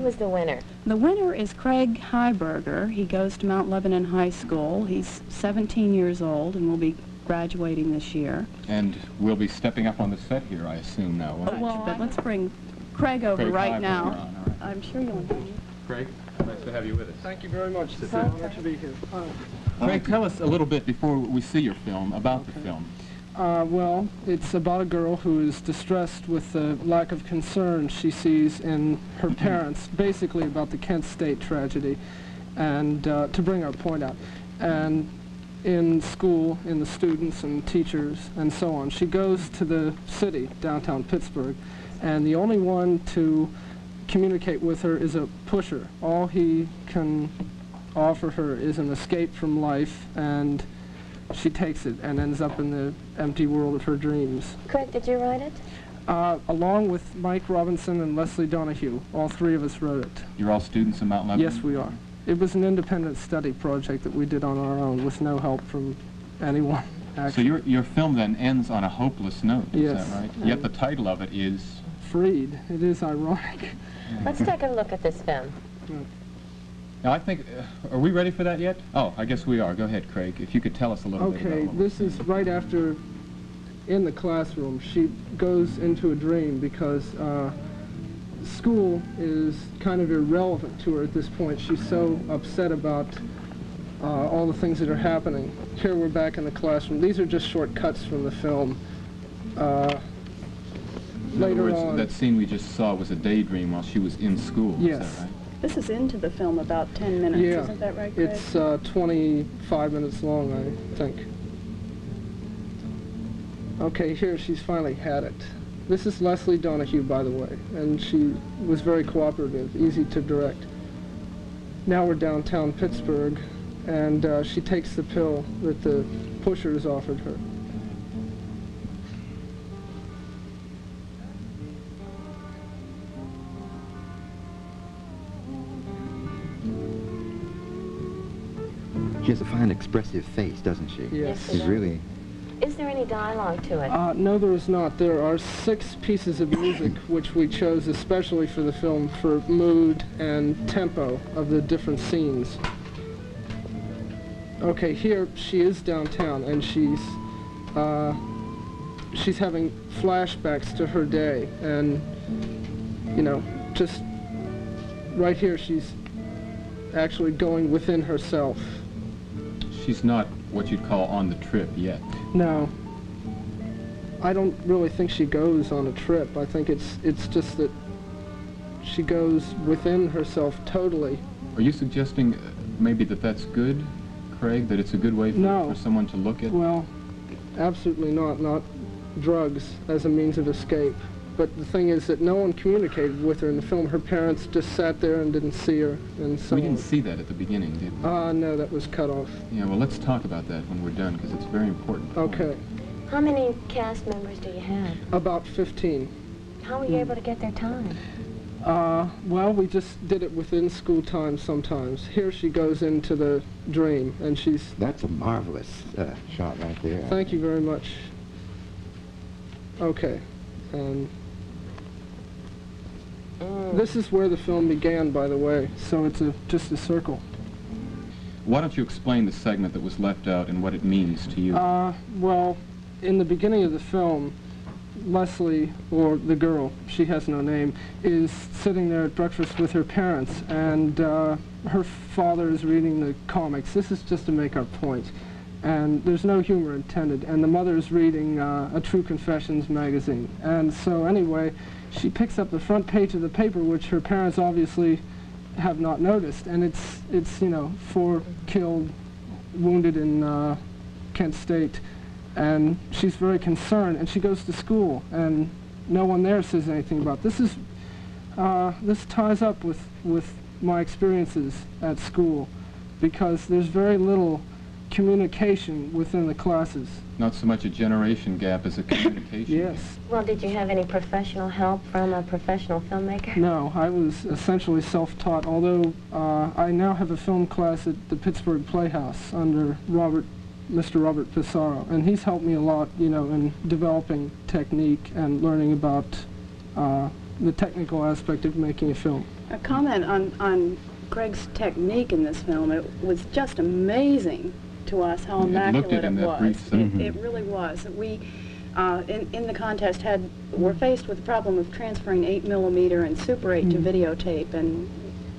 was the winner? The winner is Craig Highberger. He goes to Mount Lebanon High School. He's 17 years old and will be graduating this year. And we'll be stepping up on the set here, I assume, now. Oh, well, but let's bring Craig over right Highberger now. on, all right. I'm sure you'll enjoy it. Craig, nice to have you with us. Thank you very much. It's an honor to be here. Craig, tell us a little bit before we see your film about the film. Well, it's about a girl who is distressed with the lack of concern she sees in her parents, basically about the Kent State tragedy, and to bring our point out. And in school, in the students and teachers and so on, she goes to the city, downtown Pittsburgh, and the only one to communicate with her is a pusher. All he can offer her is an escape from life, and she takes it and ends up in the empty world of her dreams. Craig, did you write it? Along with Mike Robinson and Leslie Donahue. All three of us wrote it. You're all students in Mount Lebanon? Yes, we are. It was an independent study project that we did on our own with no help from anyone, actually. So your film then ends on a hopeless note, yes. Is that right? Yet the title of it is... Freed. It is ironic. Let's take a look at this film. Now, I think, are we ready for that yet? Oh, I guess we are. Go ahead, Craig. If you could tell us a little bit about Okay, what this is right after, in the classroom, she goes into a dream because school is kind of irrelevant to her at this point. She's so upset about all the things that are happening. Here we're back in the classroom. These are just short cuts from the film. In other Later words, on, that scene we just saw was a daydream while she was in school, yes. Is that right? This is into the film about 10 minutes, yeah, isn't that right, Craig? it's 25 minutes long, I think. Okay, here she's finally had it. This is Leslie Donahue, by the way, and she was very cooperative, easy to direct. Now we're downtown Pittsburgh, and she takes the pill that the pushers offered her. She has a fine, expressive face, doesn't she? Yes. She's really... Is there any dialogue to it? No, there is not. There are 6 pieces of music which we chose especially for the film for mood and tempo of the different scenes. Okay, here she is downtown, and she's having flashbacks to her day, and you know, just right here she's actually going within herself. She's not what you'd call on the trip yet. No. I don't really think she goes on a trip. I think it's just that she goes within herself totally. Are you suggesting maybe that's good, Craig, that it's a good way for someone to look at? Well, absolutely not. Not drugs as a means of escape. But the thing is that no one communicated with her in the film. Her parents just sat there and didn't see her, and so we didn't see that at the beginning, did we? No, that was cut off. Yeah, well, let's talk about that when we're done, because it's very important. Okay. How many cast members do you have? About 15. How were you able to get their time? Well, we just did it within school time sometimes. Here she goes into the dream, and she's... That's a marvelous shot right there. Thank you very much. Okay. This is where the film began, by the way, so it's just a circle. Why don't you explain the segment that was left out and what it means to you? Well, in the beginning of the film, Leslie, or the girl, she has no name, is sitting there at breakfast with her parents, and her father is reading the comics. This is just to make our point. And there's no humor intended, and the mother is reading a True Confessions magazine. And so anyway, she picks up the front page of the paper, which her parents obviously have not noticed, and it's you know, 4 killed, wounded in Kent State, and she's very concerned, and she goes to school, and no one there says anything about it. This ties up with my experiences at school, because there's very little communication within the classes. Not so much a generation gap as a communication Yes. gap. Well, did you have any professional help from a professional filmmaker? No, I was essentially self-taught, although I now have a film class at the Pittsburgh Playhouse under Mr. Robert Pissarro, and he's helped me a lot, you know, in developing technique and learning about the technical aspect of making a film. A comment on Craig's technique in this film. It was just amazing to us how immaculate it was. It really was. We, in the contest, were faced with the problem of transferring 8mm and Super 8 to videotape, and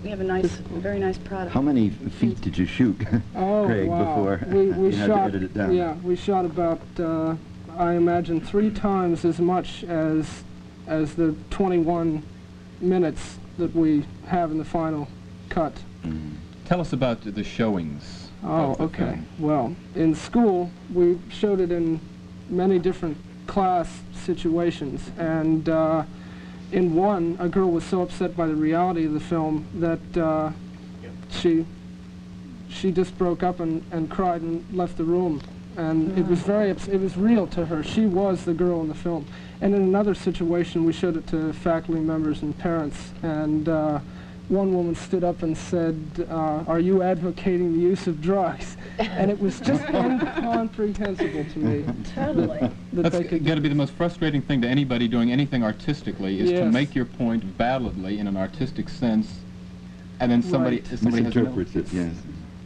we have a very nice product. How many feet did you shoot, Craig, before we you had shot, to edit it down? Yeah, we shot about, I imagine, 3 times as much as the 21 minutes that we have in the final cut. Tell us about the showings. Oh, okay. Film. Well, in school, we showed it in many different class situations, and in one, a girl was so upset by the reality of the film that she just broke up and cried and left the room. And it was it was real to her. She was the girl in the film. And in another situation, we showed it to faculty members and parents, and one woman stood up and said, "Are you advocating the use of drugs?" And it was just incomprehensible to me. Totally. That's got to be the most frustrating thing to anybody doing anything artistically, is to make your point validly in an artistic sense, and then somebody misinterprets it. Yes.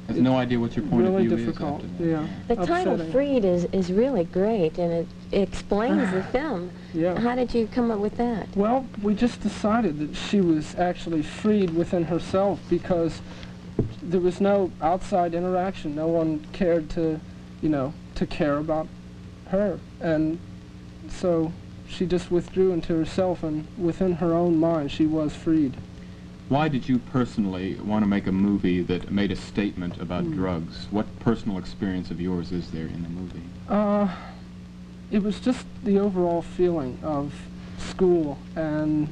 Has no idea what your point of view difficult. is. Yeah. The title "Freed" is really great, and it explains the film. Yeah. How did you come up with that? Well, we just decided that she was actually freed within herself because there was no outside interaction. No one cared to care about her. And so she just withdrew into herself, and within her own mind, she was freed. Why did you personally want to make a movie that made a statement about drugs? What personal experience of yours is there in the movie? It was just the overall feeling of school and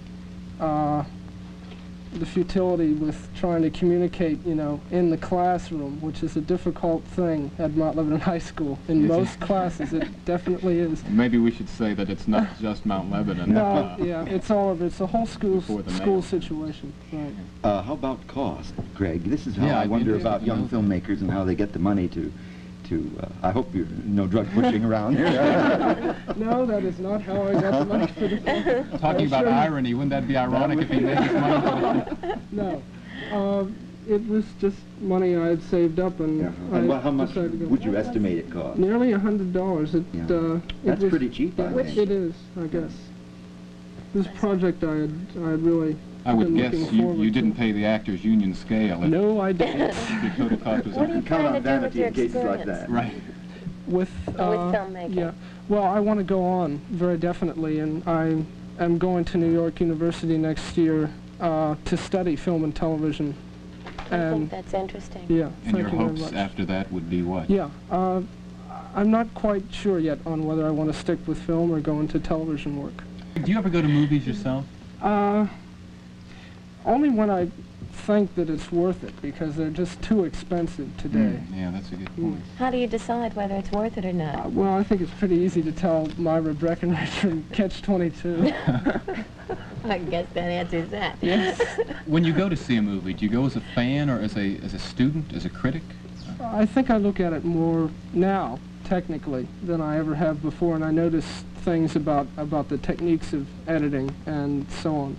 the futility with trying to communicate, in the classroom, which is a difficult thing at Mount Lebanon High School. In most classes, it definitely is. Maybe we should say that it's not just Mount Lebanon. No, yeah, it's all of it. It's a whole school situation. Right. How about cost, Craig? This is how I I'd wonder be about young interested to filmmakers and how they get the money to I hope you're no drug pushing around here. No, that is not how I got the money for the film. Talking about irony, wouldn't that be ironic if he made his money for the film? No. It was just money I had saved up, and And how much would you estimate it cost? Nearly $100. That's pretty cheap, I think. It is, I guess. This project I had really I would guess been looking forward you didn't to. pay the Actors Union scale. No, I didn't. Your total cost was What do you Count plan on to do with vanity your in cases like experience? that. right. With filmmaking? Yeah. Well, I want to go on very definitely, and I am going to New York University next year to study film and television. I think that's interesting. Yeah. And your thank you very hopes much. after that would be what? Yeah. I'm not quite sure yet on whether I want to stick with film or go into television work. Do you ever go to movies yourself? Only when I think that it's worth it, because they're just too expensive today. Yeah, that's a good point. How do you decide whether it's worth it or not? Well, I think it's pretty easy to tell Myra Breckinridge from Catch-22. I guess that answers that. Yes. When you go to see a movie, do you go as a fan or as a student, as a critic? I think I look at it more now, technically, than I ever have before, and I notice things about the techniques of editing and so on.